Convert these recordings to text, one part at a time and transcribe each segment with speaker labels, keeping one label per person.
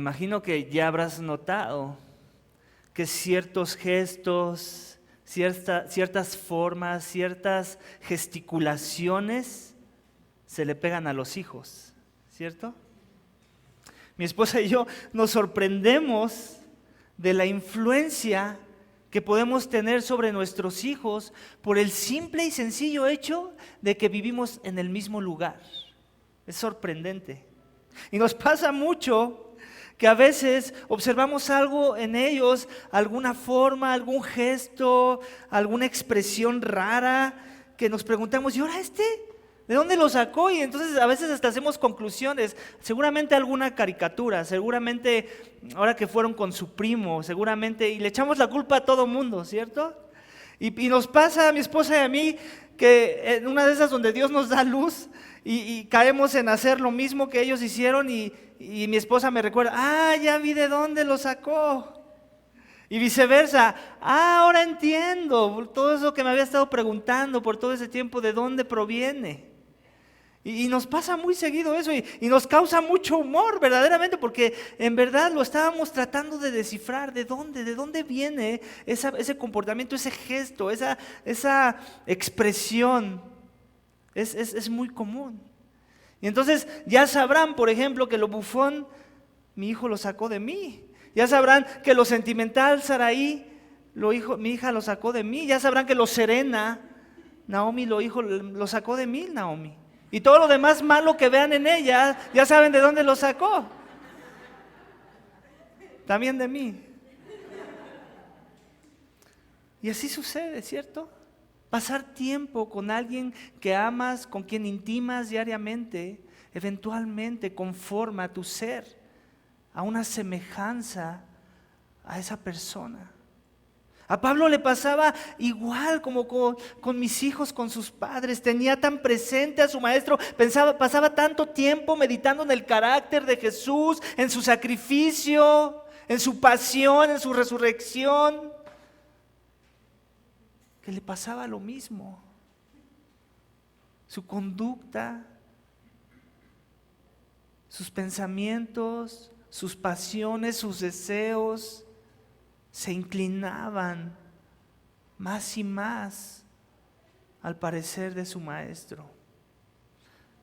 Speaker 1: imagino que ya habrás notado que ciertos gestos, ciertas formas, ciertas gesticulaciones se le pegan a los hijos, ¿cierto? Mi esposa y yo nos sorprendemos de la influencia que podemos tener sobre nuestros hijos por el simple y sencillo hecho de que vivimos en el mismo lugar. Es sorprendente. Y nos pasa mucho que a veces observamos algo en ellos, alguna forma, algún gesto, alguna expresión rara, que nos preguntamos, ¿y ahora ¿de dónde lo sacó? Y entonces a veces hasta hacemos conclusiones, seguramente alguna caricatura, seguramente ahora que fueron con su primo, seguramente, y le echamos la culpa a todo mundo, ¿cierto? Y nos pasa a mi esposa y a mí que en una de esas donde Dios nos da luz y caemos en hacer lo mismo que ellos hicieron y mi esposa me recuerda, ya vi de dónde lo sacó. Y viceversa, ahora entiendo todo eso que me había estado preguntando por todo ese tiempo, ¿de dónde proviene? Y nos pasa muy seguido eso y nos causa mucho humor verdaderamente porque en verdad lo estábamos tratando de descifrar, ¿de dónde viene ese comportamiento, ese gesto, esa expresión? Es muy común. Y entonces ya sabrán, por ejemplo, que lo bufón, mi hijo lo sacó de mí. Ya sabrán que lo sentimental, Saraí, mi hija lo sacó de mí. Ya sabrán que lo serena, Naomi lo sacó de mí, Naomi. Y todo lo demás malo que vean en ella, ya saben de dónde lo sacó. También de mí. Y así sucede, ¿cierto? Pasar tiempo con alguien que amas, con quien intimas diariamente, eventualmente conforma tu ser a una semejanza a esa persona. A Pablo le pasaba igual como con mis hijos, con sus padres. Tenía tan presente a su maestro, pasaba tanto tiempo meditando en el carácter de Jesús, en su sacrificio, en su pasión, en su resurrección, que le pasaba lo mismo. Su conducta, sus pensamientos, sus pasiones, sus deseos se inclinaban más y más al parecer de su maestro.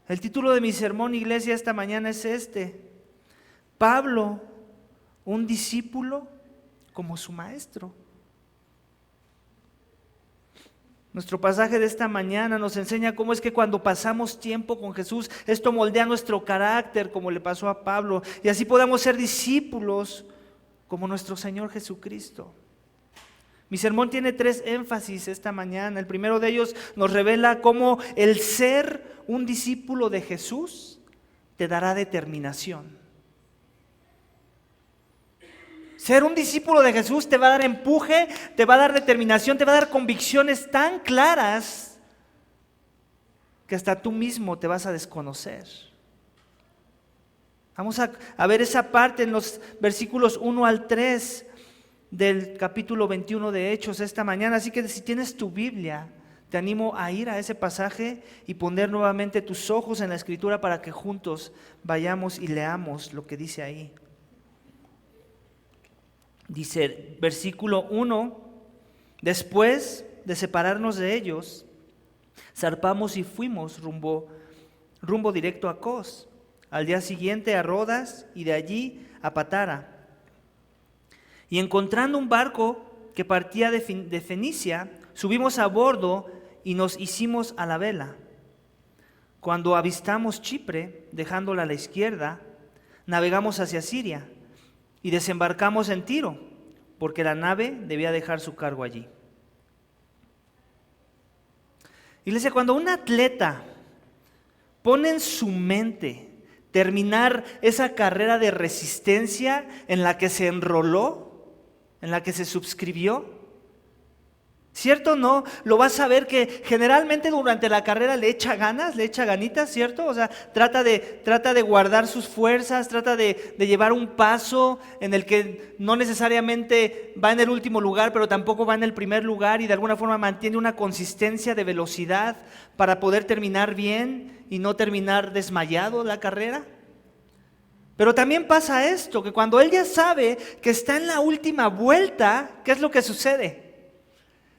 Speaker 1: El título de mi sermón, iglesia, esta mañana es Pablo, un discípulo como su maestro. Nuestro pasaje de esta mañana nos enseña cómo es que cuando pasamos tiempo con Jesús, esto moldea nuestro carácter como le pasó a Pablo, y así podamos ser discípulos como nuestro Señor Jesucristo. Mi sermón tiene 3 énfasis esta mañana. El primero de ellos nos revela cómo el ser un discípulo de Jesús te dará determinación. Ser un discípulo de Jesús te va a dar empuje, te va a dar determinación, te va a dar convicciones tan claras que hasta tú mismo te vas a desconocer. Vamos a ver esa parte en los versículos 1 al 3 del capítulo 21 de Hechos esta mañana. Así que si tienes tu Biblia, te animo a ir a ese pasaje y poner nuevamente tus ojos en la Escritura para que juntos vayamos y leamos lo que dice ahí. Dice, versículo 1, después de separarnos de ellos, zarpamos y fuimos rumbo directo a Cos. Al día siguiente a Rodas y de allí a Patara. Y encontrando un barco que partía de Fenicia, subimos a bordo y nos hicimos a la vela. Cuando avistamos Chipre, dejándola a la izquierda, navegamos hacia Siria y desembarcamos en Tiro, porque la nave debía dejar su cargo allí. Iglesia, cuando un atleta pone en su mente terminar esa carrera de resistencia en la que se enroló, en la que se suscribió, ¿cierto o no? Lo vas a ver que generalmente durante la carrera le echa ganas, le echa ganitas, ¿cierto? O sea, trata de guardar sus fuerzas, trata de llevar un paso en el que no necesariamente va en el último lugar, pero tampoco va en el primer lugar, y de alguna forma mantiene una consistencia de velocidad para poder terminar bien y no terminar desmayado la carrera. Pero también pasa esto, que cuando él ya sabe que está en la última vuelta, ¿qué es lo que sucede?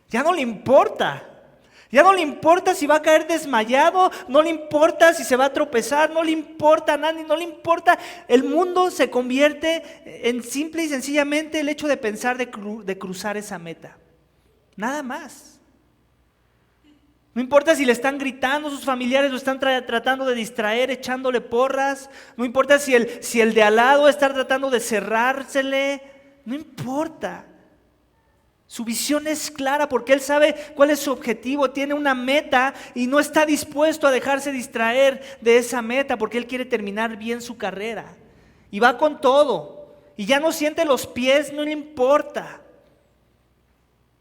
Speaker 1: Ya no le importa. Ya no le importa si va a caer desmayado, no le importa si se va a tropezar, no le importa a nadie, no le importa. El mundo se convierte en simple y sencillamente el hecho de pensar de cruzar esa meta. Nada más. No importa si le están gritando, sus familiares lo están tratando de distraer, echándole porras. No importa si el de al lado está tratando de cerrársele. No importa. Su visión es clara porque él sabe cuál es su objetivo, tiene una meta y no está dispuesto a dejarse distraer de esa meta porque él quiere terminar bien su carrera. Y va con todo. Y ya no siente los pies, no le importa.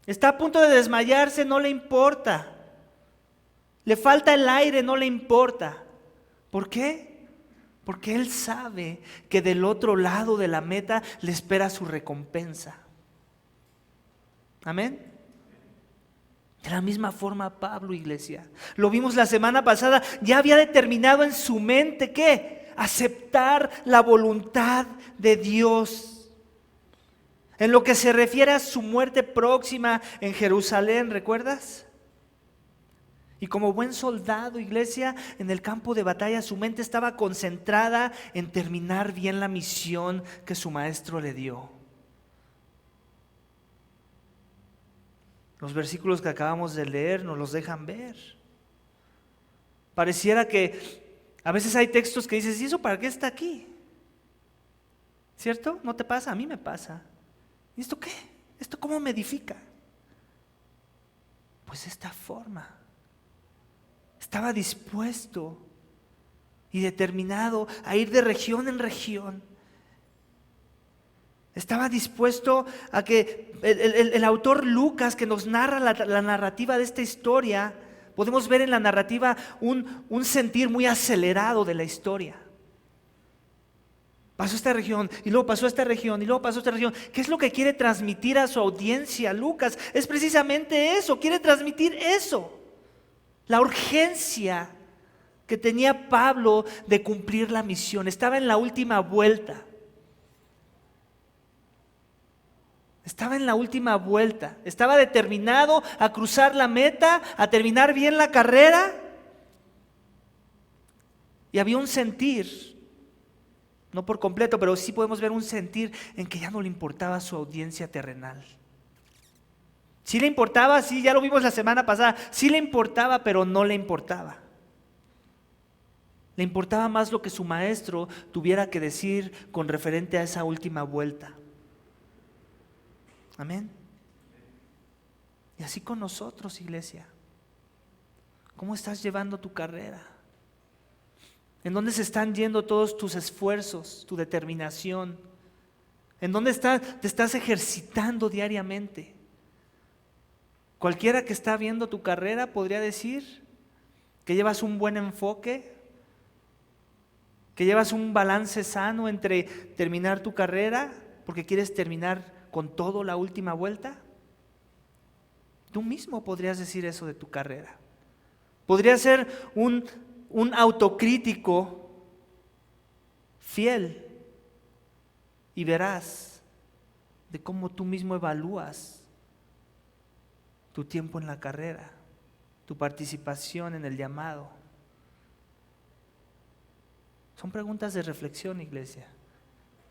Speaker 1: Está a punto de desmayarse, no le importa. Le falta el aire, no le importa. ¿Por qué? Porque él sabe que del otro lado de la meta le espera su recompensa. Amén. De la misma forma Pablo, iglesia. Lo vimos la semana pasada, ya había determinado en su mente ¿qué? Aceptar la voluntad de Dios. En lo que se refiere a su muerte próxima en Jerusalén, ¿recuerdas? Y como buen soldado, iglesia, en el campo de batalla su mente estaba concentrada en terminar bien la misión que su maestro le dio. Los versículos que acabamos de leer nos los dejan ver. Pareciera que a veces hay textos que dices, ¿y eso para qué está aquí? ¿Cierto? ¿No te pasa? A mí me pasa. ¿Y esto qué? ¿Esto cómo me edifica? Pues de esta forma. Estaba dispuesto y determinado a ir de región en región. Estaba dispuesto a que el autor Lucas, que nos narra la narrativa de esta historia, podemos ver en la narrativa un sentir muy acelerado de la historia. Pasó esta región, y luego pasó esta región, y luego pasó esta región. ¿Qué es lo que quiere transmitir a su audiencia Lucas? Es precisamente eso, quiere transmitir eso. La urgencia que tenía Pablo de cumplir la misión. Estaba en la última vuelta. Estaba en la última vuelta. Estaba determinado a cruzar la meta, a terminar bien la carrera. Y había un sentir, no por completo, pero sí podemos ver un sentir en que ya no le importaba su audiencia terrenal. Sí le importaba, sí, ya lo vimos la semana pasada, sí le importaba, pero no le importaba. Le importaba más lo que su maestro tuviera que decir con referente a esa última vuelta. Amén. Y así con nosotros, iglesia. ¿Cómo estás llevando tu carrera? ¿En dónde se están yendo todos tus esfuerzos, tu determinación? ¿En dónde te estás ejercitando diariamente? Cualquiera que está viendo tu carrera podría decir que llevas un buen enfoque, que llevas un balance sano entre terminar tu carrera porque quieres terminar con todo la última vuelta. Tú mismo podrías decir eso de tu carrera. Podría ser un autocrítico fiel y verás de cómo tú mismo evalúas tu tiempo en la carrera, tu participación en el llamado. Son preguntas de reflexión, iglesia,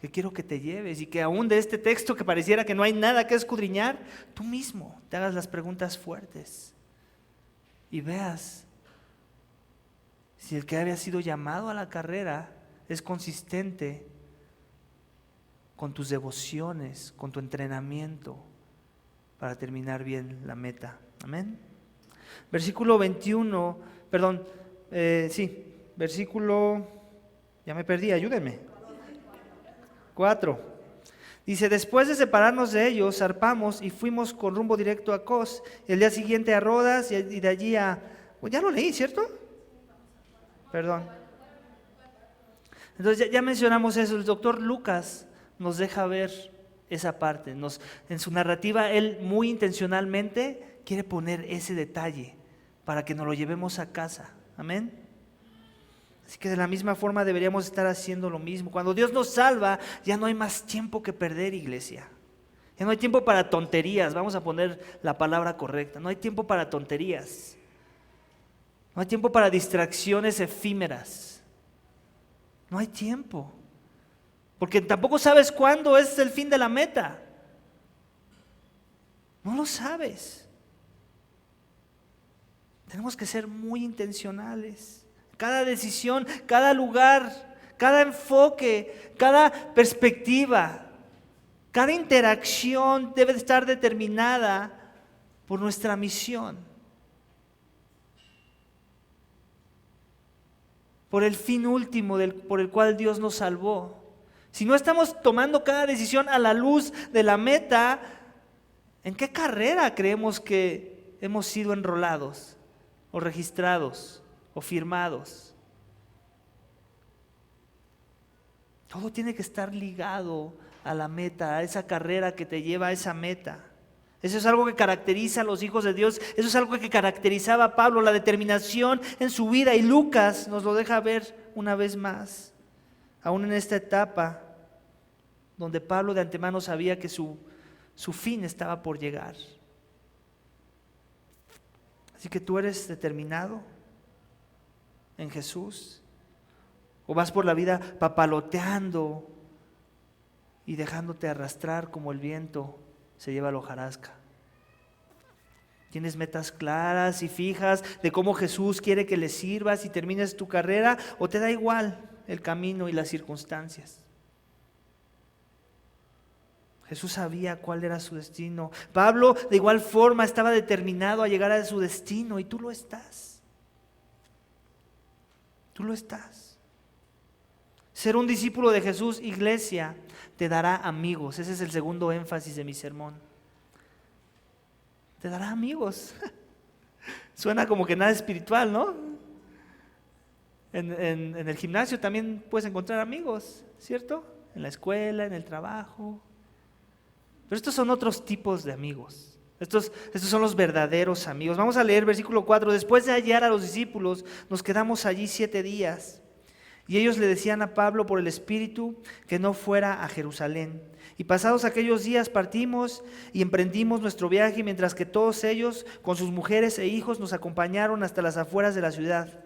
Speaker 1: que quiero que te lleves y que aún de este texto que pareciera que no hay nada que escudriñar, tú mismo te hagas las preguntas fuertes y veas si el que había sido llamado a la carrera es consistente con tus devociones, con tu entrenamiento para terminar bien la meta. Amén. Versículo 21, versículo, ya me perdí, ayúdenme. 4. Dice, después de separarnos de ellos, zarpamos y fuimos con rumbo directo a Cos, el día siguiente a Rodas y de allí pues ya lo leí, ¿cierto? Perdón. Entonces ya mencionamos eso, el doctor Lucas nos deja ver esa parte. En su narrativa, él muy intencionalmente quiere poner ese detalle para que nos lo llevemos a casa. Amén. Así que de la misma forma deberíamos estar haciendo lo mismo. Cuando Dios nos salva, ya no hay más tiempo que perder, iglesia. Ya no hay tiempo para tonterías, vamos a poner la palabra correcta. No hay tiempo para tonterías. No hay tiempo para distracciones efímeras. No hay tiempo. Porque tampoco sabes cuándo es el fin de la meta. No lo sabes. Tenemos que ser muy intencionales. Cada decisión, cada lugar, cada enfoque, cada perspectiva, cada interacción debe estar determinada por nuestra misión, por el fin último por el cual Dios nos salvó. Si no estamos tomando cada decisión a la luz de la meta, ¿en qué carrera creemos que hemos sido enrolados o registrados o firmados? Todo tiene que estar ligado a la meta, a esa carrera que te lleva a esa meta. Eso es algo que caracteriza a los hijos de Dios. Eso es algo que caracterizaba a Pablo, la determinación en su vida. Y Lucas nos lo deja ver una vez más, aún en esta etapa donde Pablo de antemano sabía que su fin estaba por llegar. Así que tú eres determinado en Jesús, o vas por la vida papaloteando y dejándote arrastrar como el viento se lleva la hojarasca. ¿Tienes metas claras y fijas de cómo Jesús quiere que le sirvas y termines tu carrera, o te da igual el camino y las circunstancias? Jesús sabía cuál era su destino. Pablo de igual forma estaba determinado a llegar a su destino, y tú lo estás. Tú lo estás. Ser un discípulo de Jesús, iglesia, te dará amigos. Ese es el segundo énfasis de mi sermón. Te dará amigos. Suena como que nada espiritual, ¿no? En el gimnasio también puedes encontrar amigos, ¿cierto? En la escuela, en el trabajo. Pero estos son otros tipos de amigos. Estos son los verdaderos amigos. Vamos a leer versículo 4. Después de hallar a los discípulos, nos quedamos allí 7 días. Y ellos le decían a Pablo por el Espíritu que no fuera a Jerusalén. Y pasados aquellos días partimos y emprendimos nuestro viaje, mientras que todos ellos, con sus mujeres e hijos, nos acompañaron hasta las afueras de la ciudad.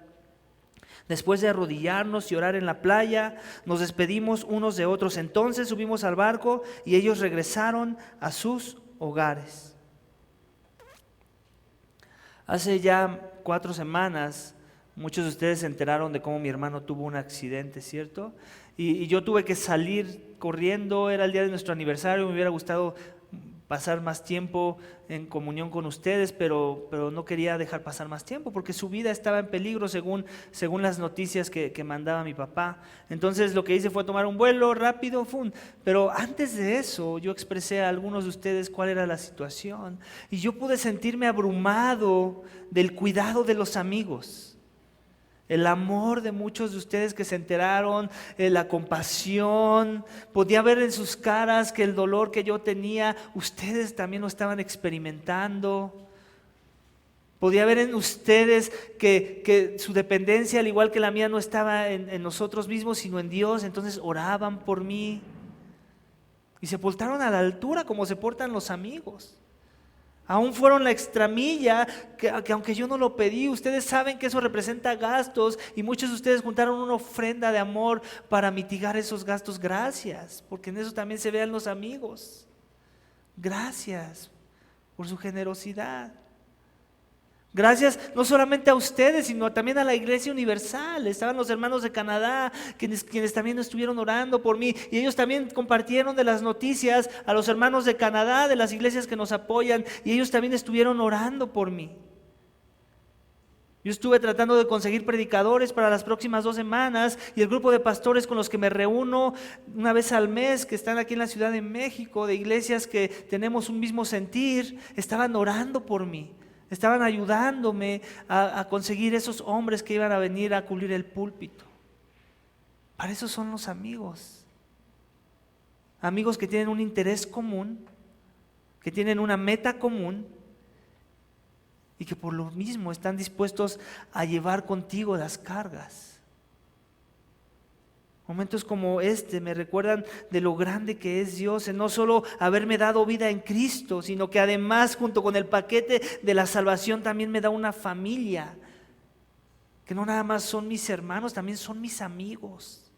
Speaker 1: Después de arrodillarnos y orar en la playa, nos despedimos unos de otros. Entonces subimos al barco y ellos regresaron a sus hogares. Hace ya 4 semanas, muchos de ustedes se enteraron de cómo mi hermano tuvo un accidente, ¿cierto? Y yo tuve que salir corriendo, era el día de nuestro aniversario, me hubiera gustado pasar más tiempo en comunión con ustedes, pero no quería dejar pasar más tiempo porque su vida estaba en peligro según las noticias que mandaba mi papá. Entonces lo que hice fue tomar un vuelo rápido, pero antes de eso yo expresé a algunos de ustedes cuál era la situación, y yo pude sentirme abrumado del cuidado de los amigos. El amor de muchos de ustedes que se enteraron, la compasión, podía ver en sus caras que el dolor que yo tenía, ustedes también lo estaban experimentando. Podía ver en ustedes que su dependencia, al igual que la mía, no estaba en nosotros mismos, sino en Dios. Entonces oraban por mí y se portaron a la altura como se portan los amigos. Aún fueron la extramilla, que aunque yo no lo pedí, ustedes saben que eso representa gastos, y muchos de ustedes juntaron una ofrenda de amor para mitigar esos gastos. Gracias, porque en eso también se vean los amigos. Gracias por su generosidad. Gracias no solamente a ustedes, sino también a la Iglesia Universal. Estaban los hermanos de Canadá, quienes también estuvieron orando por mí, y ellos también compartieron de las noticias a los hermanos de Canadá, de las iglesias que nos apoyan, y ellos también estuvieron orando por mí. Yo estuve tratando de conseguir predicadores para las próximas 2 semanas, y el grupo de pastores con los que me reúno una vez al mes, que están aquí en la Ciudad de México, de iglesias que tenemos un mismo sentir, estaban orando por mí. Estaban ayudándome a conseguir esos hombres que iban a venir a cubrir el púlpito. Para eso son los amigos. Amigos que tienen un interés común, que tienen una meta común, y que por lo mismo están dispuestos a llevar contigo las cargas. Momentos como este me recuerdan de lo grande que es Dios, en no solo haberme dado vida en Cristo, sino que además junto con el paquete de la salvación también me da una familia, que no nada más son mis hermanos, también son mis amigos,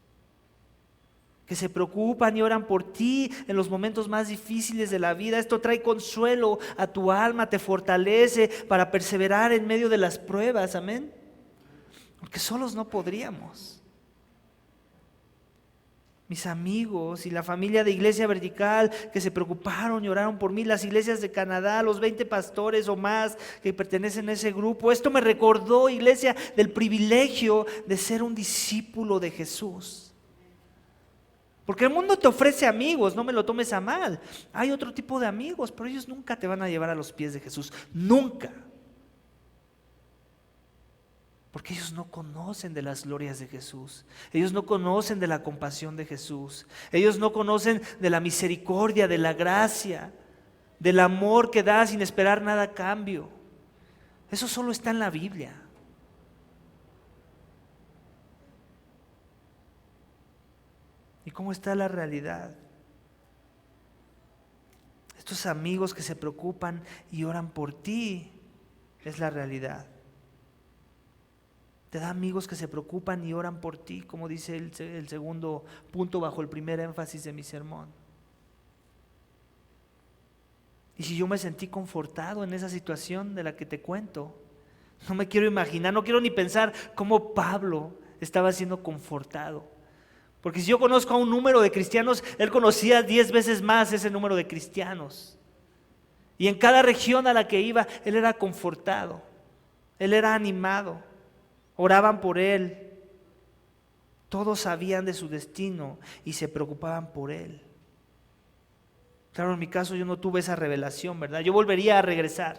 Speaker 1: que se preocupan y oran por ti en los momentos más difíciles de la vida. Esto trae consuelo a tu alma, te fortalece para perseverar en medio de las pruebas, amén, porque solos no podríamos. Mis amigos y la familia de Iglesia Vertical que se preocuparon y oraron por mí, las iglesias de Canadá, los 20 pastores o más que pertenecen a ese grupo. Esto me recordó, iglesia, del privilegio de ser un discípulo de Jesús. Porque el mundo te ofrece amigos, no me lo tomes a mal. Hay otro tipo de amigos, pero ellos nunca te van a llevar a los pies de Jesús, nunca. Porque ellos no conocen de las glorias de Jesús. Ellos no conocen de la compasión de Jesús. Ellos no conocen de la misericordia, de la gracia, del amor que da sin esperar nada a cambio. Eso solo está en la Biblia. ¿Y cómo está la realidad? Estos amigos que se preocupan y oran por ti, es la realidad. Te da amigos que se preocupan y oran por ti, como dice el segundo punto bajo el primer énfasis de mi sermón. Y si yo me sentí confortado en esa situación de la que te cuento, no me quiero imaginar, no quiero ni pensar cómo Pablo estaba siendo confortado. Porque si yo conozco a un número de cristianos, él conocía 10 veces más ese número de cristianos. Y en cada región a la que iba, él era confortado, él era animado. Oraban por él, todos sabían de su destino y se preocupaban por él. Claro, en mi caso yo no tuve esa revelación, ¿verdad? Yo volvería a regresar,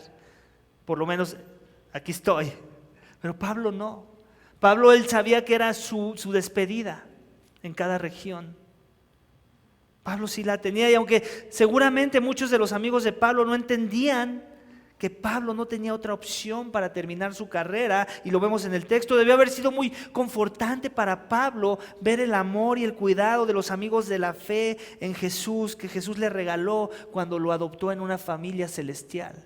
Speaker 1: por lo menos aquí estoy, pero Pablo no. Pablo, él sabía que era su despedida en cada región. Pablo sí la tenía, y aunque seguramente muchos de los amigos de Pablo no entendían que Pablo no tenía otra opción para terminar su carrera, y lo vemos en el texto, debió haber sido muy confortante para Pablo ver el amor y el cuidado de los amigos de la fe en Jesús, que Jesús le regaló cuando lo adoptó en una familia celestial.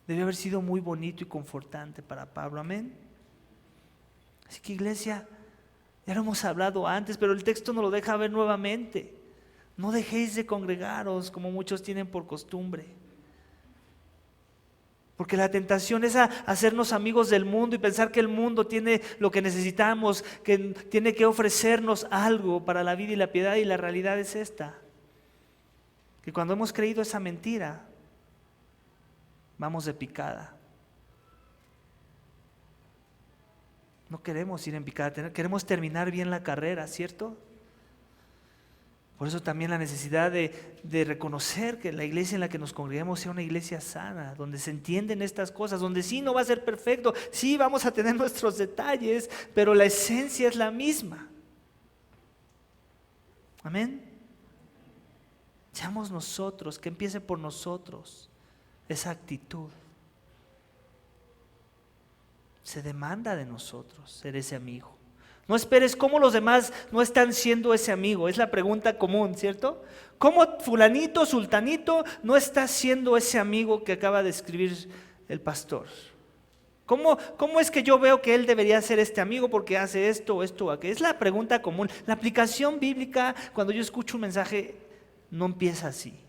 Speaker 1: Debió haber sido muy bonito y confortante para Pablo, amén. Así que iglesia, ya lo hemos hablado antes, pero el texto nos lo deja ver nuevamente. No dejéis de congregaros como muchos tienen por costumbre. Porque la tentación es a hacernos amigos del mundo y pensar que el mundo tiene lo que necesitamos, que tiene que ofrecernos algo para la vida y la piedad, y la realidad es esta: que cuando hemos creído esa mentira, vamos de picada. No queremos ir en picada, queremos terminar bien la carrera, ¿cierto? Por eso también la necesidad de reconocer que la iglesia en la que nos congregamos sea una iglesia sana, donde se entienden estas cosas, donde sí no va a ser perfecto, sí vamos a tener nuestros detalles, pero la esencia es la misma. Amén. Seamos nosotros, que empiece por nosotros esa actitud. Se demanda de nosotros ser ese amigo. No esperes cómo los demás no están siendo ese amigo. Es la pregunta común, ¿cierto? ¿Cómo fulanito, sultanito no está siendo ese amigo que acaba de escribir el pastor? ¿Cómo es que yo veo que él debería ser este amigo porque hace esto o esto o aquello? Es la pregunta común. La aplicación bíblica, cuando yo escucho un mensaje, no empieza así.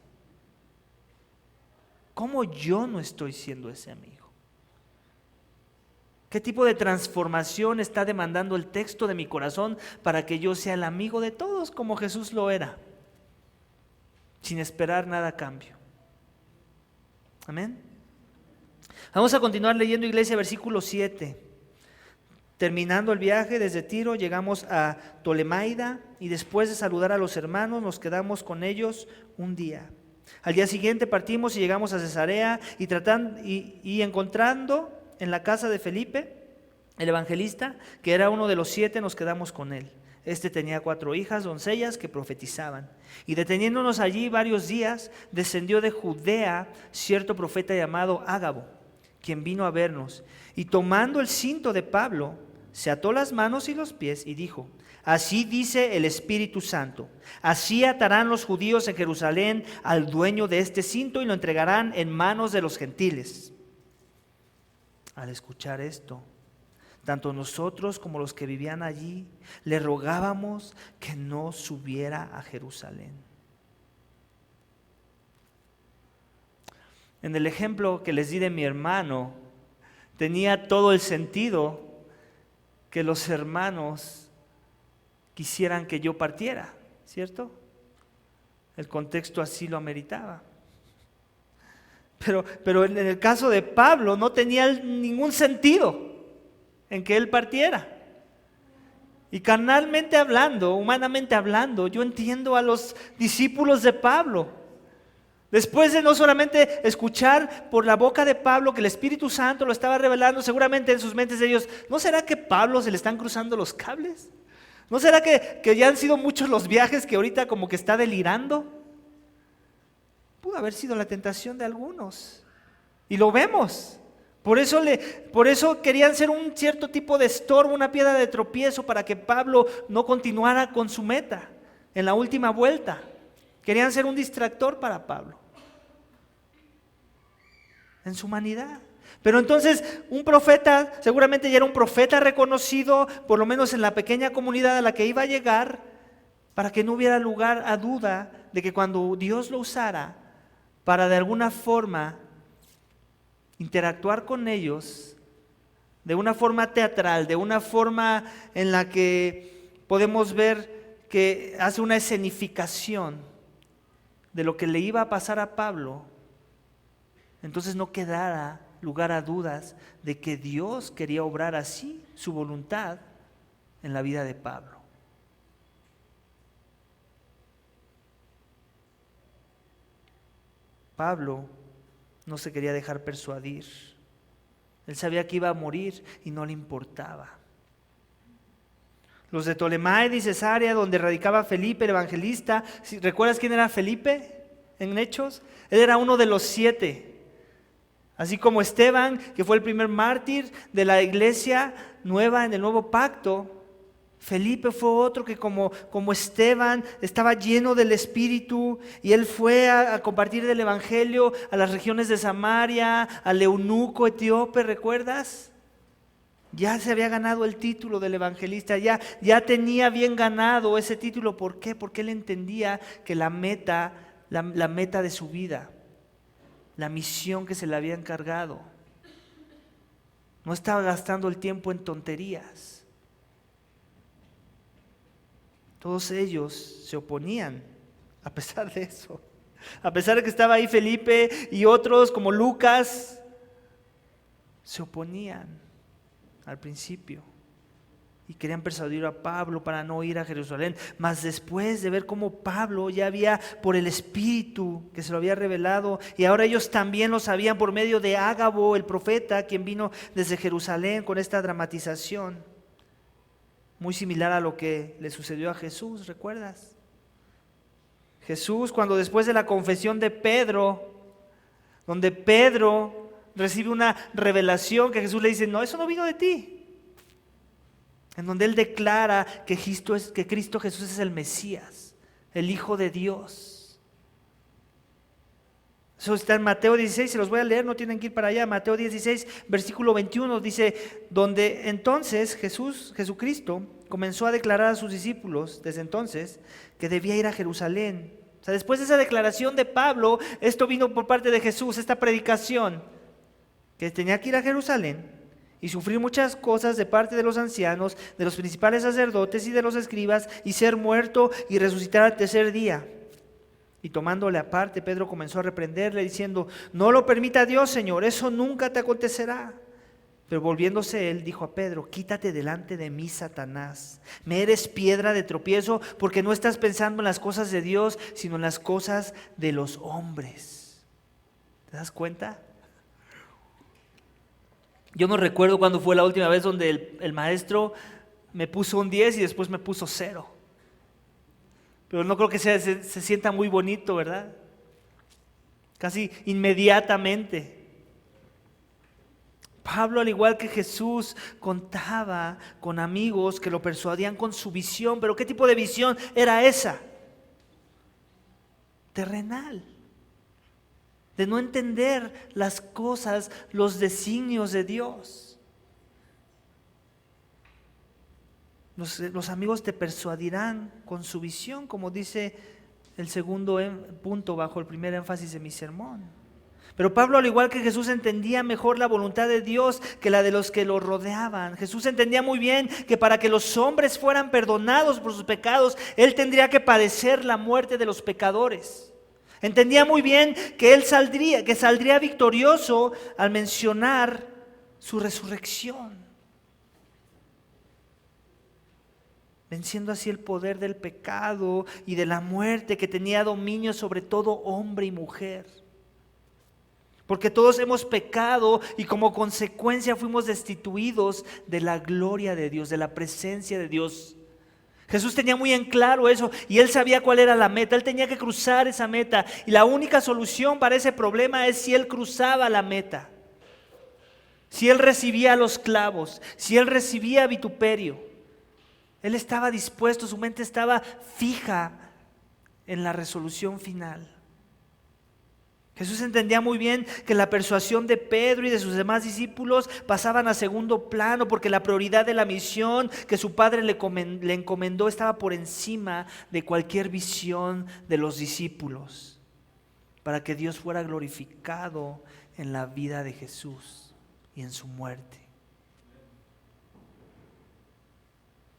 Speaker 1: ¿Cómo yo no estoy siendo ese amigo? ¿Qué tipo de transformación está demandando el texto de mi corazón para que yo sea el amigo de todos como Jesús lo era, sin esperar nada a cambio? Amén. Vamos a continuar leyendo, iglesia, versículo 7. Terminando el viaje desde Tiro, llegamos a Tolemaida y después de saludar a los hermanos nos quedamos con ellos un día. Al día siguiente partimos y llegamos a Cesarea y encontrando en la casa de Felipe, el evangelista, que era uno de los 7, nos quedamos con él. Este tenía 4 hijas, doncellas, que profetizaban. Y deteniéndonos allí varios días, descendió de Judea cierto profeta llamado Ágabo, quien vino a vernos. Y tomando el cinto de Pablo, se ató las manos y los pies y dijo: así dice el Espíritu Santo, así atarán los judíos en Jerusalén al dueño de este cinto y lo entregarán en manos de los gentiles. Al escuchar esto, tanto nosotros como los que vivían allí le rogábamos que no subiera a Jerusalén. En el ejemplo que les di de mi hermano, tenía todo el sentido que los hermanos quisieran que yo partiera, ¿cierto? El contexto así lo ameritaba. Pero en el caso de Pablo no tenía ningún sentido en que él partiera. Y carnalmente hablando, humanamente hablando, yo entiendo a los discípulos de Pablo. Después de no solamente escuchar por la boca de Pablo que el Espíritu Santo lo estaba revelando, seguramente en sus mentes de ellos, ¿no será que Pablo se le están cruzando los cables? ¿No será que ya han sido muchos los viajes que ahorita como que está delirando? Pudo haber sido la tentación de algunos. Y lo vemos. Por eso querían ser un cierto tipo de estorbo, una piedra de tropiezo para que Pablo no continuara con su meta en la última vuelta. Querían ser un distractor para Pablo en su humanidad. Pero entonces un profeta, seguramente ya era un profeta reconocido, por lo menos en la pequeña comunidad a la que iba a llegar, para que no hubiera lugar a duda de que cuando Dios lo usara para de alguna forma interactuar con ellos, de una forma teatral, de una forma en la que podemos ver que hace una escenificación de lo que le iba a pasar a Pablo, entonces no quedara lugar a dudas de que Dios quería obrar así su voluntad en la vida de Pablo. Pablo no se quería dejar persuadir. Él sabía que iba a morir y no le importaba. Los de Ptolemaida y Cesarea, donde radicaba Felipe el evangelista, ¿recuerdas quién era Felipe en Hechos? Él era uno de los 7. Así como Esteban, que fue el primer mártir de la iglesia nueva en el nuevo pacto, Felipe fue otro que como Esteban estaba lleno del Espíritu y él fue a compartir el evangelio a las regiones de Samaria, al eunuco etíope, ¿recuerdas? Ya se había ganado el título del evangelista, ya tenía bien ganado ese título. ¿Por qué? Porque él entendía que la meta de su vida, la misión que se le había encargado, no estaba gastando el tiempo en tonterías. Todos ellos se oponían a pesar de eso. A pesar de que estaba ahí Felipe y otros como Lucas, se oponían al principio y querían persuadir a Pablo para no ir a Jerusalén. Mas después de ver cómo Pablo ya había por el Espíritu que se lo había revelado, y ahora ellos también lo sabían por medio de Ágabo, el profeta, quien vino desde Jerusalén con esta dramatización. Muy similar a lo que le sucedió a Jesús, ¿recuerdas? Jesús, cuando después de la confesión de Pedro, donde Pedro recibe una revelación que Jesús le dice, no, eso no vino de ti. En donde él declara que Cristo Jesús es el Mesías, el Hijo de Dios. Eso está en Mateo 16, se los voy a leer, no tienen que ir para allá. Mateo 16, versículo 21 dice, donde entonces Jesucristo comenzó a declarar a sus discípulos desde entonces que debía ir a Jerusalén. O sea, después de esa declaración de Pablo, esto vino por parte de Jesús, esta predicación, que tenía que ir a Jerusalén y sufrir muchas cosas de parte de los ancianos, de los principales sacerdotes y de los escribas, y ser muerto y resucitar al tercer día. Y tomándole aparte, Pedro comenzó a reprenderle diciendo, no lo permita Dios, Señor, eso nunca te acontecerá. Pero volviéndose él, dijo a Pedro, quítate delante de mí, Satanás. Me eres piedra de tropiezo porque no estás pensando en las cosas de Dios, sino en las cosas de los hombres. ¿Te das cuenta? Yo no recuerdo cuándo fue la última vez donde el maestro me puso un 10 y después me puso 0. Pero no creo que se sienta muy bonito, ¿verdad? Casi inmediatamente. Pablo, al igual que Jesús, contaba con amigos que lo persuadían con su visión. ¿Pero qué tipo de visión era esa? Terrenal. De no entender las cosas, los designios de Dios. Los amigos te persuadirán con su visión, como dice el segundo punto bajo el primer énfasis de mi sermón. Pero Pablo, al igual que Jesús, entendía mejor la voluntad de Dios que la de los que lo rodeaban. Jesús entendía muy bien que para que los hombres fueran perdonados por sus pecados, Él tendría que padecer la muerte de los pecadores. Entendía muy bien que saldría victorioso al mencionar su resurrección, venciendo así el poder del pecado y de la muerte que tenía dominio sobre todo hombre y mujer. Porque todos hemos pecado y como consecuencia fuimos destituidos de la gloria de Dios, de la presencia de Dios. Jesús tenía muy en claro eso y Él sabía cuál era la meta. Él tenía que cruzar esa meta y la única solución para ese problema es si Él cruzaba la meta. Si Él recibía los clavos, si Él recibía vituperio. Él estaba dispuesto, su mente estaba fija en la resolución final. Jesús entendía muy bien que la persuasión de Pedro y de sus demás discípulos pasaban a segundo plano porque la prioridad de la misión que su padre le encomendó estaba por encima de cualquier visión de los discípulos, para que Dios fuera glorificado en la vida de Jesús y en su muerte.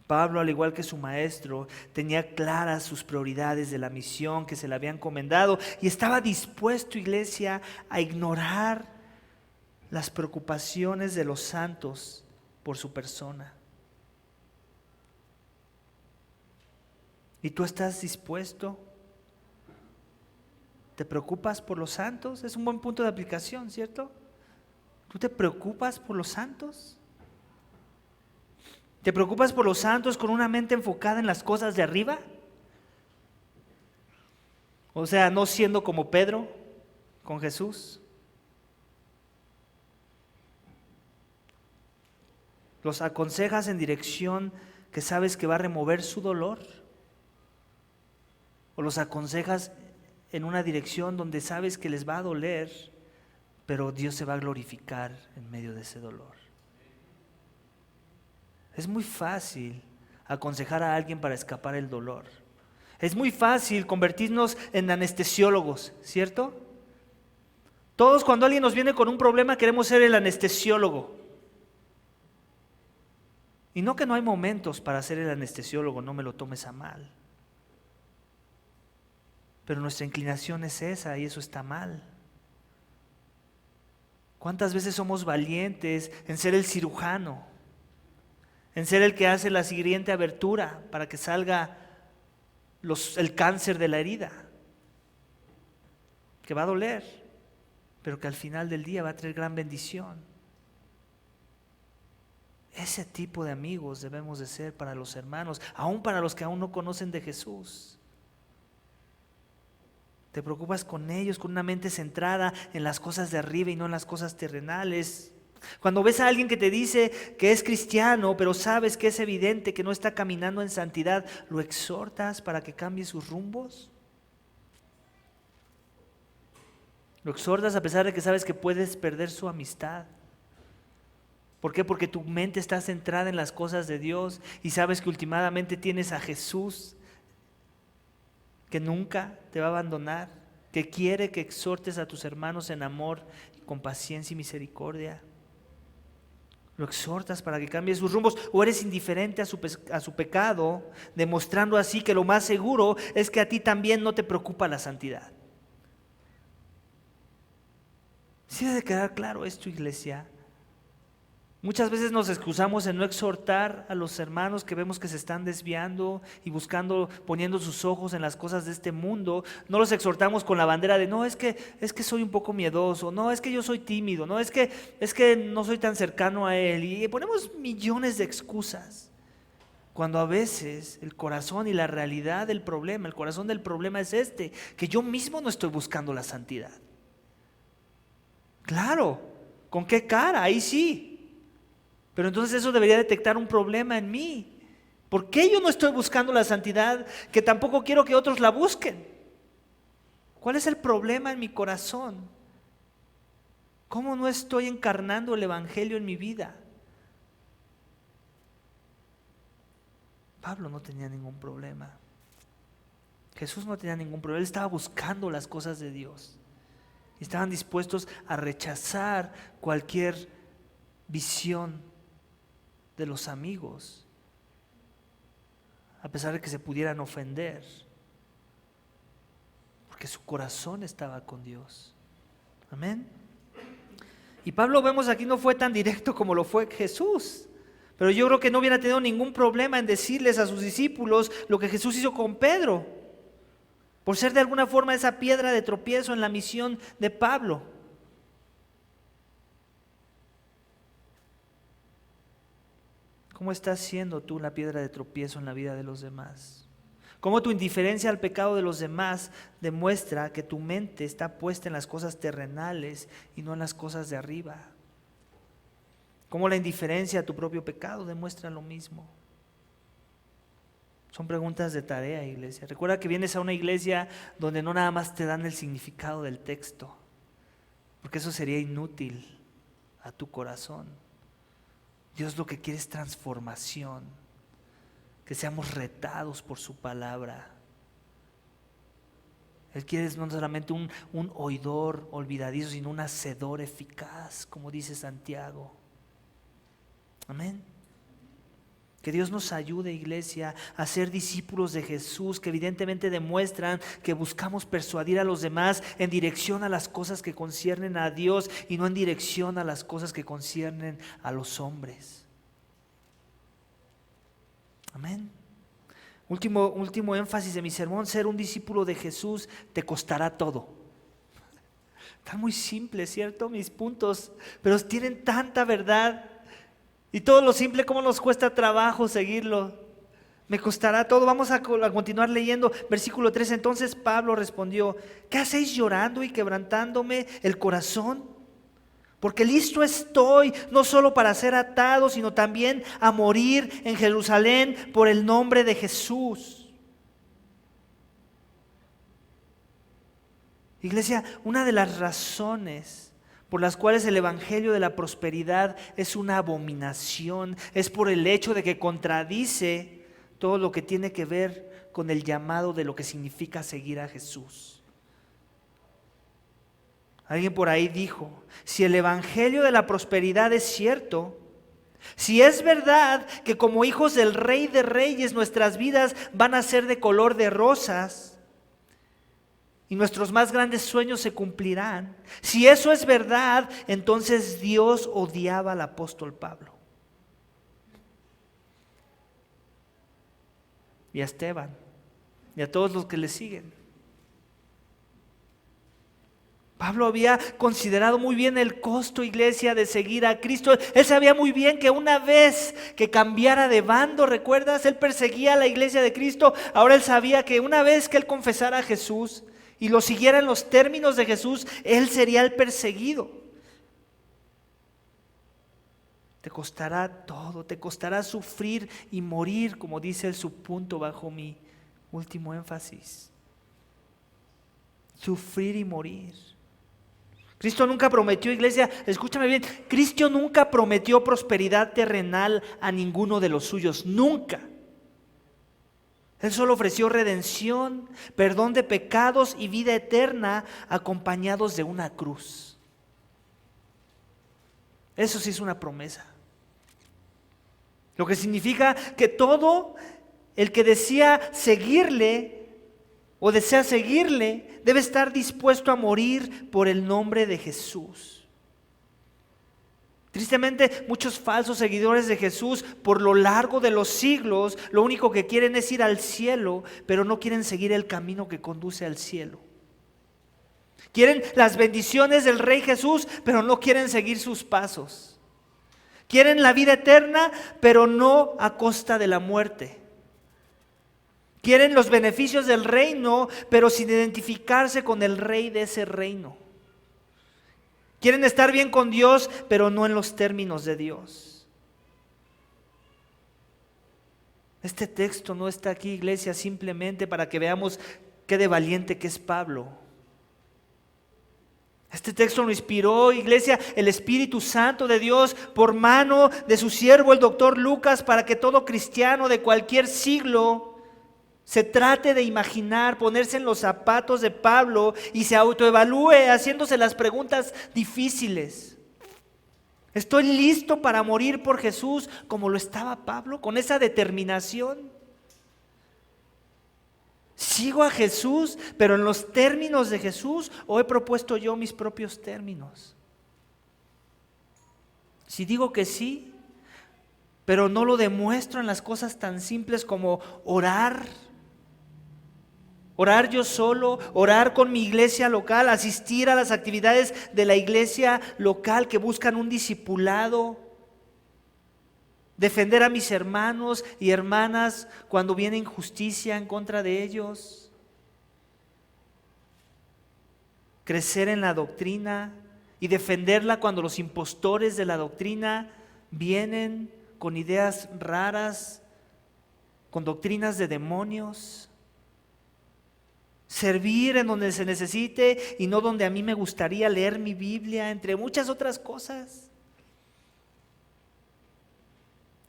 Speaker 1: Pablo, al igual que su maestro, tenía claras sus prioridades de la misión que se le había encomendado y estaba dispuesto, iglesia, a ignorar las preocupaciones de los santos por su persona. ¿Y tú estás dispuesto? ¿Te preocupas por los santos? Es un buen punto de aplicación, ¿cierto? ¿Tú te preocupas por los santos? ¿Te preocupas por los santos con una mente enfocada en las cosas de arriba? O sea, no siendo como Pedro con Jesús. ¿Los aconsejas en dirección que sabes que va a remover su dolor? ¿O los aconsejas en una dirección donde sabes que les va a doler, pero Dios se va a glorificar en medio de ese dolor? Es muy fácil aconsejar a alguien para escapar el dolor. Es muy fácil convertirnos en anestesiólogos, ¿cierto? Todos cuando alguien nos viene con un problema queremos ser el anestesiólogo. Y no que no hay momentos para ser el anestesiólogo, no me lo tomes a mal. Pero nuestra inclinación es esa y eso está mal. ¿Cuántas veces somos valientes en ser el cirujano? En ser el que hace la siguiente abertura para que salga el cáncer de la herida, que va a doler, pero que al final del día va a traer gran bendición. Ese tipo de amigos debemos de ser para los hermanos, aún para los que aún no conocen de Jesús. Te preocupas con ellos, con una mente centrada en las cosas de arriba y no en las cosas terrenales. Cuando ves a alguien que te dice que es cristiano, pero sabes que es evidente que no está caminando en santidad, ¿lo exhortas para que cambie sus rumbos? ¿Lo exhortas a pesar de que sabes que puedes perder su amistad? ¿Por qué? Porque tu mente está centrada en las cosas de Dios y sabes que últimamente tienes a Jesús que nunca te va a abandonar, que quiere que exhortes a tus hermanos en amor, con paciencia y misericordia. ¿Lo exhortas para que cambie sus rumbos o eres indiferente a su pecado, demostrando así que lo más seguro es que a ti también no te preocupa la santidad? Sí debe quedar claro esto, iglesia. Muchas veces nos excusamos en no exhortar a los hermanos que vemos que se están desviando y poniendo sus ojos en las cosas de este mundo. No los exhortamos con la bandera de no, es que soy un poco miedoso, no, es que yo soy tímido, no, es que no soy tan cercano a Él. Y ponemos millones de excusas. Cuando a veces el corazón y la realidad del problema, el corazón del problema es que yo mismo no estoy buscando la santidad. Claro. ¿Con qué cara? Ahí sí. Pero entonces eso debería detectar un problema en mí. ¿Por qué yo no estoy buscando la santidad que tampoco quiero que otros la busquen? ¿Cuál es el problema en mi corazón? ¿Cómo no estoy encarnando el Evangelio en mi vida? Pablo no tenía ningún problema. Jesús no tenía ningún problema. Él estaba buscando las cosas de Dios. Estaban dispuestos a rechazar cualquier visión de los amigos, a pesar de que se pudieran ofender, porque su corazón estaba con Dios. Amén. Y Pablo, vemos aquí, no fue tan directo como lo fue Jesús, pero yo creo que no hubiera tenido ningún problema en decirles a sus discípulos lo que Jesús hizo con Pedro, por ser de alguna forma esa piedra de tropiezo en la misión de Pablo. ¿Cómo estás siendo tú la piedra de tropiezo en la vida de los demás? ¿Cómo tu indiferencia al pecado de los demás demuestra que tu mente está puesta en las cosas terrenales y no en las cosas de arriba? ¿Cómo la indiferencia a tu propio pecado demuestra lo mismo? Son preguntas de tarea, iglesia. Recuerda que vienes a una iglesia donde no nada más te dan el significado del texto, porque eso sería inútil a tu corazón. Dios lo que quiere es transformación, que seamos retados por su palabra. Él quiere no solamente un oidor olvidadizo, sino un hacedor eficaz, como dice Santiago. Amén. Que Dios nos ayude, iglesia, a ser discípulos de Jesús, que evidentemente demuestran que buscamos persuadir a los demás en dirección a las cosas que conciernen a Dios y no en dirección a las cosas que conciernen a los hombres. Amén. Último énfasis de mi sermón: ser un discípulo de Jesús te costará todo. Está muy simple, ¿cierto? Mis puntos, pero tienen tanta verdad. Y todo lo simple, ¿cómo nos cuesta trabajo seguirlo? Me costará todo. Vamos a continuar leyendo. Versículo 3. Entonces Pablo respondió: ¿qué hacéis llorando y quebrantándome el corazón? Porque listo estoy, no solo para ser atado, sino también a morir en Jerusalén por el nombre de Jesús. Iglesia, una de las razones por las cuales el evangelio de la prosperidad es una abominación es por el hecho de que contradice todo lo que tiene que ver con el llamado de lo que significa seguir a Jesús. Alguien por ahí dijo: si el evangelio de la prosperidad es cierto, si es verdad que como hijos del Rey de Reyes nuestras vidas van a ser de color de rosas y nuestros más grandes sueños se cumplirán, si eso es verdad, entonces Dios odiaba al apóstol Pablo y a Esteban y a todos los que le siguen. Pablo había considerado muy bien el costo, iglesia, de seguir a Cristo. Él sabía muy bien que una vez que cambiara de bando, ¿recuerdas? Él perseguía a la iglesia de Cristo. Ahora él sabía que una vez que él confesara a Jesús y lo siguiera en los términos de Jesús, él sería el perseguido. Te costará todo, te costará sufrir y morir, como dice el subpunto bajo mi último énfasis. Sufrir y morir. Cristo nunca prometió, iglesia, escúchame bien, Cristo nunca prometió prosperidad terrenal a ninguno de los suyos, nunca. Él solo ofreció redención, perdón de pecados y vida eterna acompañados de una cruz. Eso sí es una promesa. Lo que significa que todo el que desea seguirle o desea seguirle debe estar dispuesto a morir por el nombre de Jesús. Tristemente, muchos falsos seguidores de Jesús por lo largo de los siglos lo único que quieren es ir al cielo, pero no quieren seguir el camino que conduce al cielo. Quieren las bendiciones del Rey Jesús, pero no quieren seguir sus pasos. Quieren la vida eterna, pero no a costa de la muerte. Quieren los beneficios del reino, pero sin identificarse con el rey de ese reino. Quieren estar bien con Dios, pero no en los términos de Dios. Este texto no está aquí, iglesia, simplemente para que veamos qué de valiente que es Pablo. Este texto lo inspiró, iglesia, el Espíritu Santo de Dios por mano de su siervo, el doctor Lucas, para que todo cristiano de cualquier siglo se trate de imaginar, ponerse en los zapatos de Pablo y se autoevalúe haciéndose las preguntas difíciles. ¿Estoy listo para morir por Jesús como lo estaba Pablo, con esa determinación? ¿Sigo a Jesús, pero en los términos de Jesús, o he propuesto yo mis propios términos? Si digo que sí, pero no lo demuestro en las cosas tan simples como orar yo solo, orar con mi iglesia local, asistir a las actividades de la iglesia local que buscan un discipulado, defender a mis hermanos y hermanas cuando viene injusticia en contra de ellos, crecer en la doctrina y defenderla cuando los impostores de la doctrina vienen con ideas raras, con doctrinas de demonios. Servir en donde se necesite y no donde a mí me gustaría, leer mi Biblia, entre muchas otras cosas.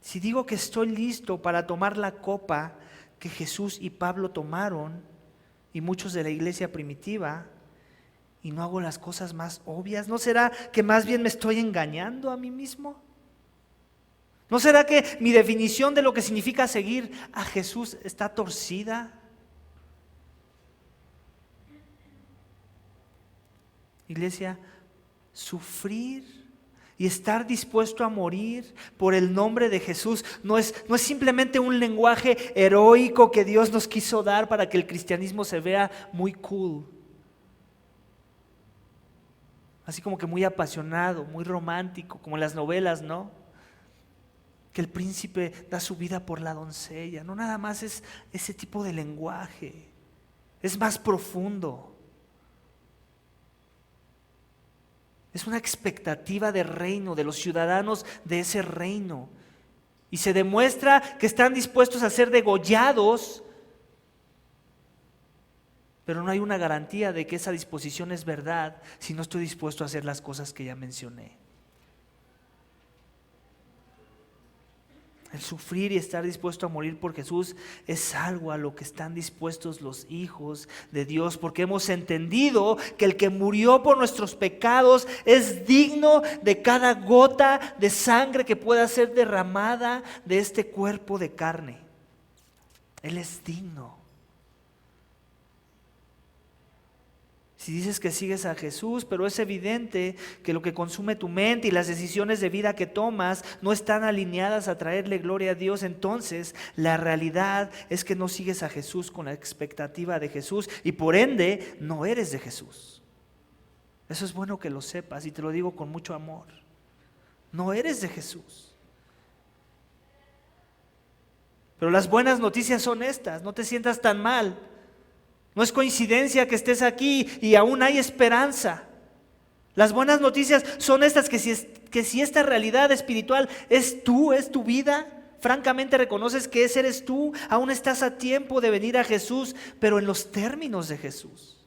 Speaker 1: Si digo que estoy listo para tomar la copa que Jesús y Pablo tomaron y muchos de la iglesia primitiva, y no hago las cosas más obvias, ¿no será que más bien me estoy engañando a mí mismo? ¿No será que mi definición de lo que significa seguir a Jesús está torcida? Iglesia, sufrir y estar dispuesto a morir por el nombre de Jesús no es simplemente un lenguaje heroico que Dios nos quiso dar para que el cristianismo se vea muy cool. Así como que muy apasionado, muy romántico, como en las novelas, ¿no? Que el príncipe da su vida por la doncella. No nada más es ese tipo de lenguaje. Es más profundo. Es una expectativa de reino, de los ciudadanos de ese reino. Y se demuestra que están dispuestos a ser degollados, pero no hay una garantía de que esa disposición es verdad si no estoy dispuesto a hacer las cosas que ya mencioné. El sufrir y estar dispuesto a morir por Jesús es algo a lo que están dispuestos los hijos de Dios, porque hemos entendido que el que murió por nuestros pecados es digno de cada gota de sangre que pueda ser derramada de este cuerpo de carne. Él es digno. Si dices que sigues a Jesús, pero es evidente que lo que consume tu mente y las decisiones de vida que tomas no están alineadas a traerle gloria a Dios, entonces la realidad es que no sigues a Jesús con la expectativa de Jesús y por ende no eres de Jesús. Eso es bueno que lo sepas y te lo digo con mucho amor. No eres de Jesús. Pero las buenas noticias son estas, no te sientas tan mal. No es coincidencia que estés aquí y aún hay esperanza. Las buenas noticias son estas, que si esta realidad espiritual es tu vida, francamente reconoces que ese eres tú, aún estás a tiempo de venir a Jesús, pero en los términos de Jesús.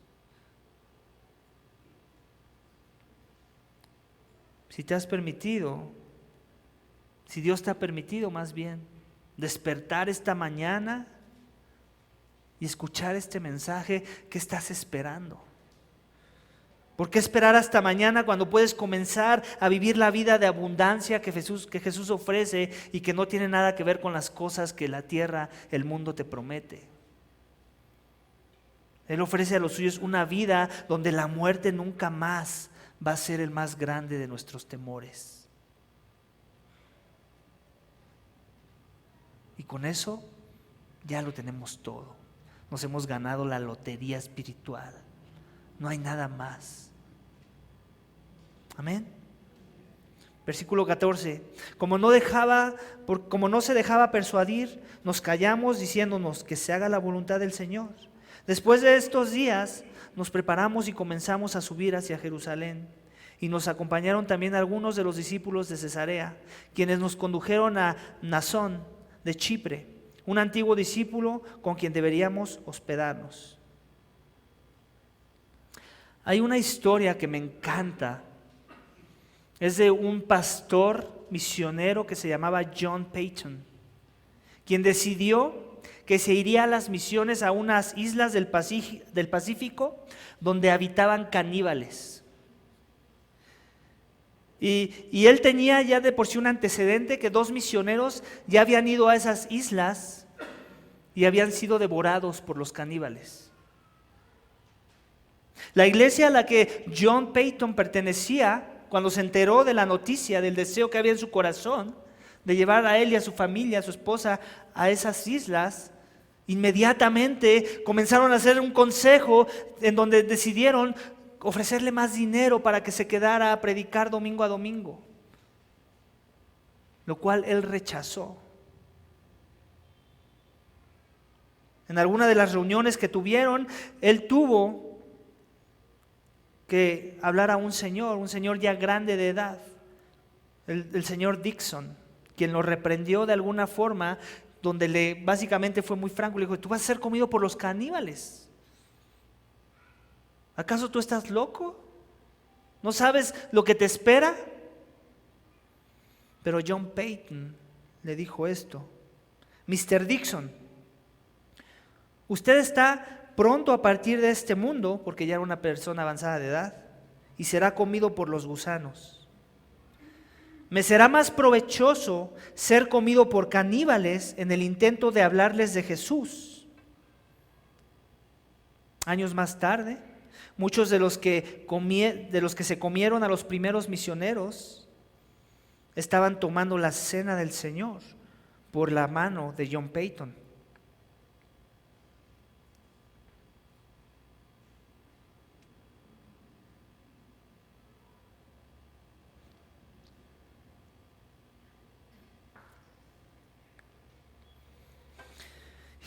Speaker 1: Si te has permitido, si Dios te ha permitido más bien, despertar esta mañana y escuchar este mensaje, ¿qué estás esperando? ¿Por qué esperar hasta mañana cuando puedes comenzar a vivir la vida de abundancia que Jesús ofrece y que no tiene nada que ver con las cosas que la tierra, el mundo te promete? Él ofrece a los suyos una vida donde la muerte nunca más va a ser el más grande de nuestros temores. Y con eso ya lo tenemos todo. Nos hemos ganado la lotería espiritual. No hay nada más. Amén. Versículo 14. Como no se dejaba persuadir, nos callamos diciéndonos que se haga la voluntad del Señor. Después de estos días nos preparamos y comenzamos a subir hacia Jerusalén. y nos acompañaron también algunos de los discípulos de Cesarea, quienes nos condujeron a Mnasón de Chipre, un antiguo discípulo con quien deberíamos hospedarnos. Hay una historia que me encanta. Es de un pastor misionero que se llamaba John Paton, quien decidió que se iría a las misiones a unas islas del Pacífico donde habitaban caníbales. Y él tenía ya de por sí un antecedente, que 2 misioneros ya habían ido a esas islas y habían sido devorados por los caníbales. La iglesia a la que John Paton pertenecía, cuando se enteró de la noticia, del deseo que había en su corazón de llevar a él y a su familia, a su esposa, a esas islas, inmediatamente comenzaron a hacer un consejo en donde decidieron ofrecerle más dinero para que se quedara a predicar domingo a domingo, lo cual él rechazó. En alguna de las reuniones que tuvieron, él tuvo que hablar a un señor ya grande de edad, el señor Dixon, quien lo reprendió de alguna forma, donde básicamente fue muy franco, le dijo: tú vas a ser comido por los caníbales. ¿Acaso tú estás loco? ¿No sabes lo que te espera? Pero John Paton le dijo esto: Mr. Dixon, usted está pronto a partir de este mundo, porque ya era una persona avanzada de edad, y será comido por los gusanos. Me será más provechoso ser comido por caníbales en el intento de hablarles de Jesús. Años más tarde, muchos de los que se comieron a los primeros misioneros estaban tomando la cena del Señor por la mano de John Paton.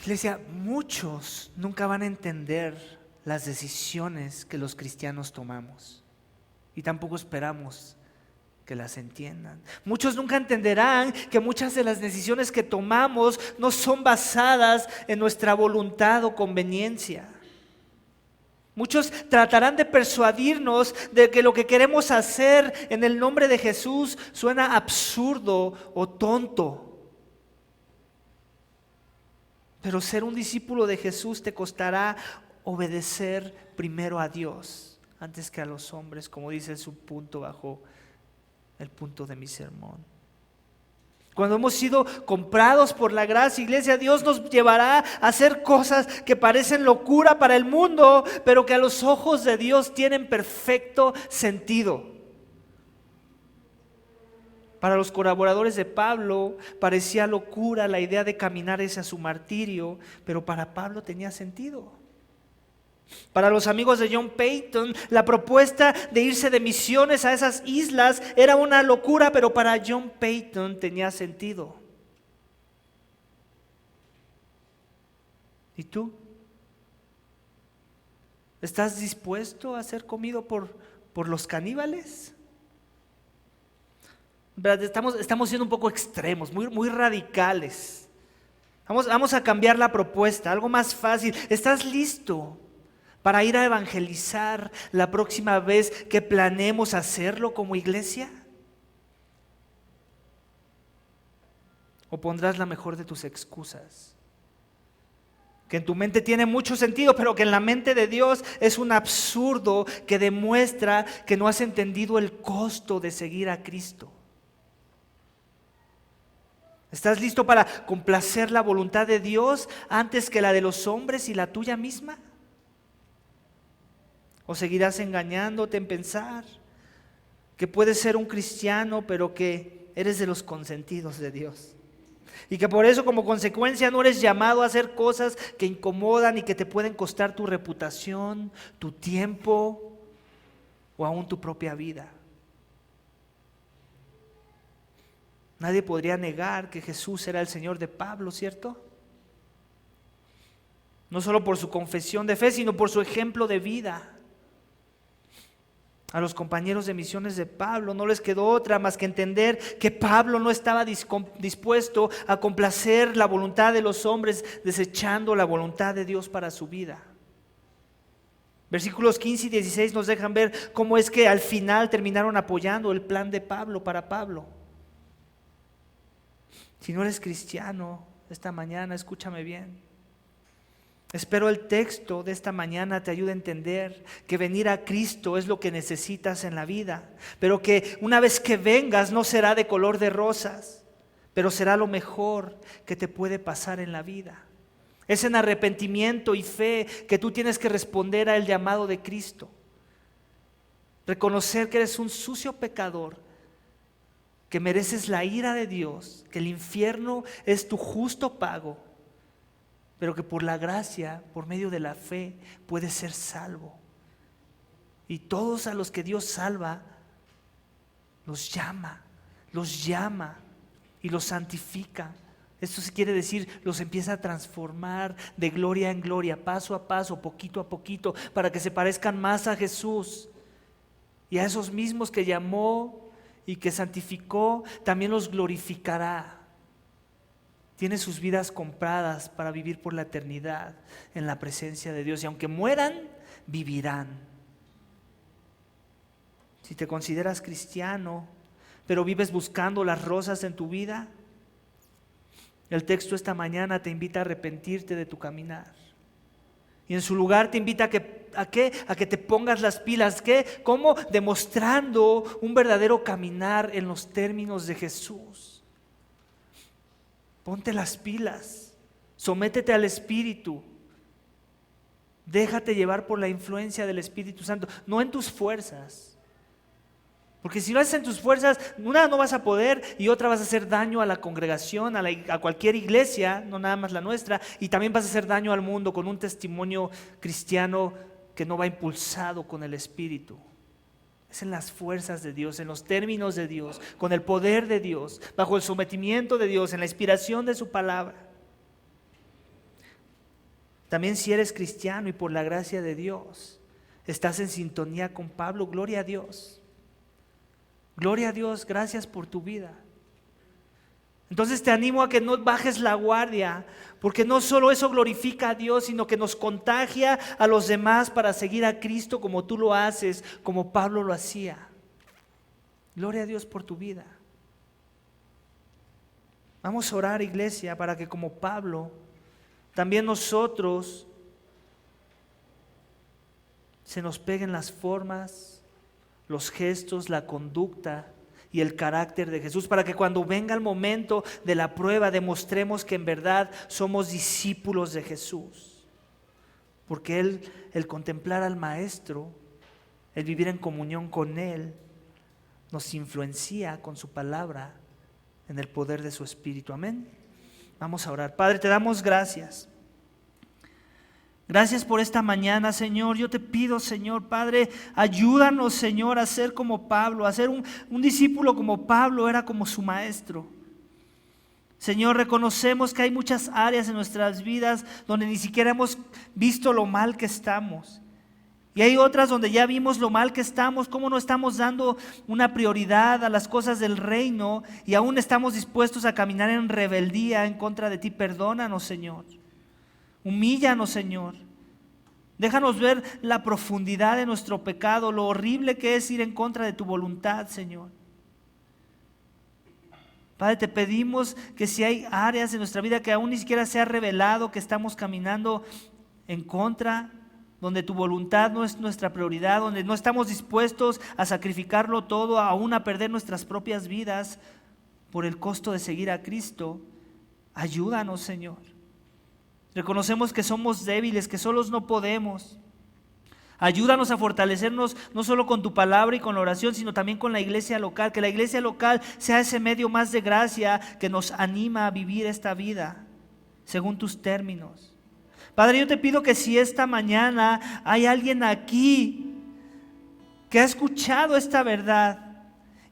Speaker 1: Iglesia, muchos nunca van a entender las decisiones que los cristianos tomamos y tampoco esperamos que las entiendan. Muchos nunca entenderán que muchas de las decisiones que tomamos no son basadas en nuestra voluntad o conveniencia. Muchos tratarán de persuadirnos de que lo que queremos hacer en el nombre de Jesús suena absurdo o tonto. Pero ser un discípulo de Jesús te costará obedecer primero a Dios antes que a los hombres, como dice el subpunto bajo el punto de mi sermón. Cuando hemos sido comprados por la gracia, iglesia, Dios nos llevará a hacer cosas que parecen locura para el mundo, pero que a los ojos de Dios tienen perfecto sentido. Para los colaboradores de Pablo parecía locura la idea de caminar hacia su martirio, pero para Pablo tenía sentido. Para los amigos de John Paton, la propuesta de irse de misiones a esas islas era una locura, pero para John Paton tenía sentido. ¿Y tú? ¿Estás dispuesto a ser comido por los caníbales? Estamos siendo un poco extremos, muy radicales. Vamos a cambiar la propuesta, algo más fácil. ¿Estás listo para ir a evangelizar la próxima vez que planeemos hacerlo como iglesia? ¿O pondrás la mejor de tus excusas? Que en tu mente tiene mucho sentido, pero que en la mente de Dios es un absurdo que demuestra que no has entendido el costo de seguir a Cristo. ¿Estás listo para complacer la voluntad de Dios antes que la de los hombres y la tuya misma? ¿O seguirás engañándote en pensar que puedes ser un cristiano, pero que eres de los consentidos de Dios? Y que por eso, como consecuencia, no eres llamado a hacer cosas que incomodan y que te pueden costar tu reputación, tu tiempo o aún tu propia vida. Nadie podría negar que Jesús era el Señor de Pablo, ¿cierto? No solo por su confesión de fe, sino por su ejemplo de vida. A los compañeros de misiones de Pablo no les quedó otra más que entender que Pablo no estaba dispuesto a complacer la voluntad de los hombres, desechando la voluntad de Dios para su vida. Versículos 15 y 16 nos dejan ver cómo es que al final terminaron apoyando el plan de Pablo para Pablo. Si no eres cristiano, esta mañana escúchame bien. Espero el texto de esta mañana te ayude a entender que venir a Cristo es lo que necesitas en la vida, pero que una vez que vengas no será de color de rosas, pero será lo mejor que te puede pasar en la vida. Es en arrepentimiento y fe que tú tienes que responder al llamado de Cristo. Reconocer que eres un sucio pecador, que mereces la ira de Dios, que el infierno es tu justo pago, pero que por la gracia, por medio de la fe, puedes ser salvo. Y todos a los que Dios salva, los llama y los santifica. Esto quiere decir, los empieza a transformar de gloria en gloria, paso a paso, poquito a poquito, para que se parezcan más a Jesús. Y a esos mismos que llamó y que santificó, también los glorificará. Tiene sus vidas compradas para vivir por la eternidad en la presencia de Dios. Y aunque mueran, vivirán. Si te consideras cristiano, pero vives buscando las rosas en tu vida, el texto esta mañana te invita a arrepentirte de tu caminar. Y en su lugar te invita a que te pongas las pilas. ¿Qué? ¿Cómo? Demostrando un verdadero caminar en los términos de Jesús. Ponte las pilas, sométete al Espíritu, déjate llevar por la influencia del Espíritu Santo, no en tus fuerzas. Porque si lo haces en tus fuerzas, una, no vas a poder, y otra, vas a hacer daño a la congregación, a cualquier iglesia, no nada más la nuestra, y también vas a hacer daño al mundo con un testimonio cristiano que no va impulsado con el Espíritu. Es en las fuerzas de Dios, en los términos de Dios, con el poder de Dios, bajo el sometimiento de Dios, en la inspiración de su palabra. También si eres cristiano y por la gracia de Dios estás en sintonía con Pablo, gloria a Dios. Gloria a Dios, gracias por tu vida. Entonces te animo a que no bajes la guardia, porque no solo eso glorifica a Dios, sino que nos contagia a los demás para seguir a Cristo como tú lo haces, como Pablo lo hacía. Gloria a Dios por tu vida. Vamos a orar, iglesia, para que como Pablo, también nosotros se nos peguen las formas, los gestos, la conducta y el carácter de Jesús, para que cuando venga el momento de la prueba demostremos que en verdad somos discípulos de Jesús. Porque el contemplar al Maestro, el vivir en comunión con Él, nos influencia con su palabra en el poder de su Espíritu. Amén. Vamos a orar. Padre, te damos gracias. Gracias por esta mañana, Señor. Yo te pido, Señor, Padre, ayúdanos, Señor, a ser como Pablo, a ser un discípulo como Pablo era como su maestro. Señor, reconocemos que hay muchas áreas en nuestras vidas donde ni siquiera hemos visto lo mal que estamos. Y hay otras donde ya vimos lo mal que estamos, cómo no estamos dando una prioridad a las cosas del reino y aún estamos dispuestos a caminar en rebeldía en contra de ti. Perdónanos, Señor. Humíllanos, Señor. Déjanos ver la profundidad de nuestro pecado, lo horrible que es ir en contra de tu voluntad, Señor. Padre, te pedimos que si hay áreas en nuestra vida que aún ni siquiera se ha revelado, que estamos caminando en contra, donde tu voluntad no es nuestra prioridad, donde no estamos dispuestos a sacrificarlo todo, aún a perder nuestras propias vidas por el costo de seguir a Cristo, ayúdanos, Señor. Reconocemos que somos débiles, que solos no podemos. Ayúdanos a fortalecernos no solo con tu palabra y con la oración, sino también con la iglesia local. Que la iglesia local sea ese medio más de gracia que nos anima a vivir esta vida según tus términos. Padre, yo te pido que si esta mañana hay alguien aquí que ha escuchado esta verdad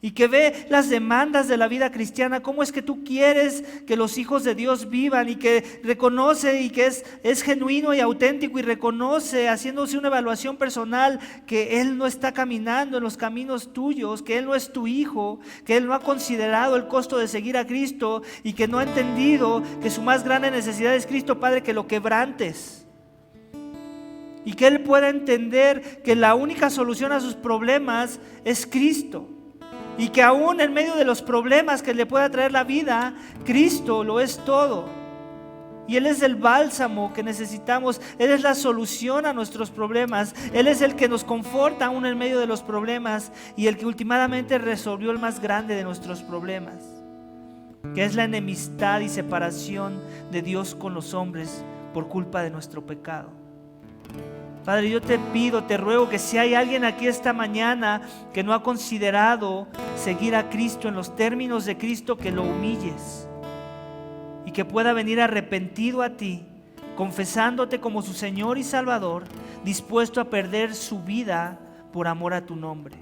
Speaker 1: y que ve las demandas de la vida cristiana, cómo es que tú quieres que los hijos de Dios vivan, y que reconoce y que es genuino y auténtico y reconoce, haciéndose una evaluación personal, que Él no está caminando en los caminos tuyos, que Él no es tu hijo, que Él no ha considerado el costo de seguir a Cristo y que no ha entendido que su más grande necesidad es Cristo, Padre, que lo quebrantes. Y que Él pueda entender que la única solución a sus problemas es Cristo. Y que aún en medio de los problemas que le pueda traer la vida, Cristo lo es todo. Y Él es el bálsamo que necesitamos. Él es la solución a nuestros problemas. Él es el que nos conforta aún en medio de los problemas. Y el que últimamente resolvió el más grande de nuestros problemas, que es la enemistad y separación de Dios con los hombres por culpa de nuestro pecado. Padre, yo te pido, te ruego que si hay alguien aquí esta mañana que no ha considerado seguir a Cristo en los términos de Cristo, que lo humilles y que pueda venir arrepentido a ti, confesándote como su Señor y Salvador, dispuesto a perder su vida por amor a tu nombre.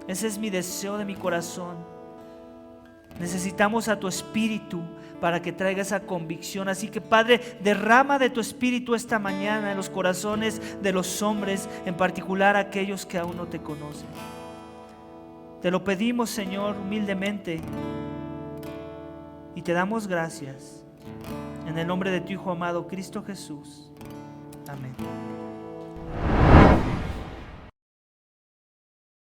Speaker 1: Ese es mi deseo de mi corazón. Necesitamos a tu Espíritu para que traiga esa convicción. Así que, Padre, derrama de tu Espíritu esta mañana en los corazones de los hombres, en particular aquellos que aún no te conocen. Te lo pedimos, Señor, humildemente, y te damos gracias en el nombre de tu Hijo amado, Cristo Jesús. Amén.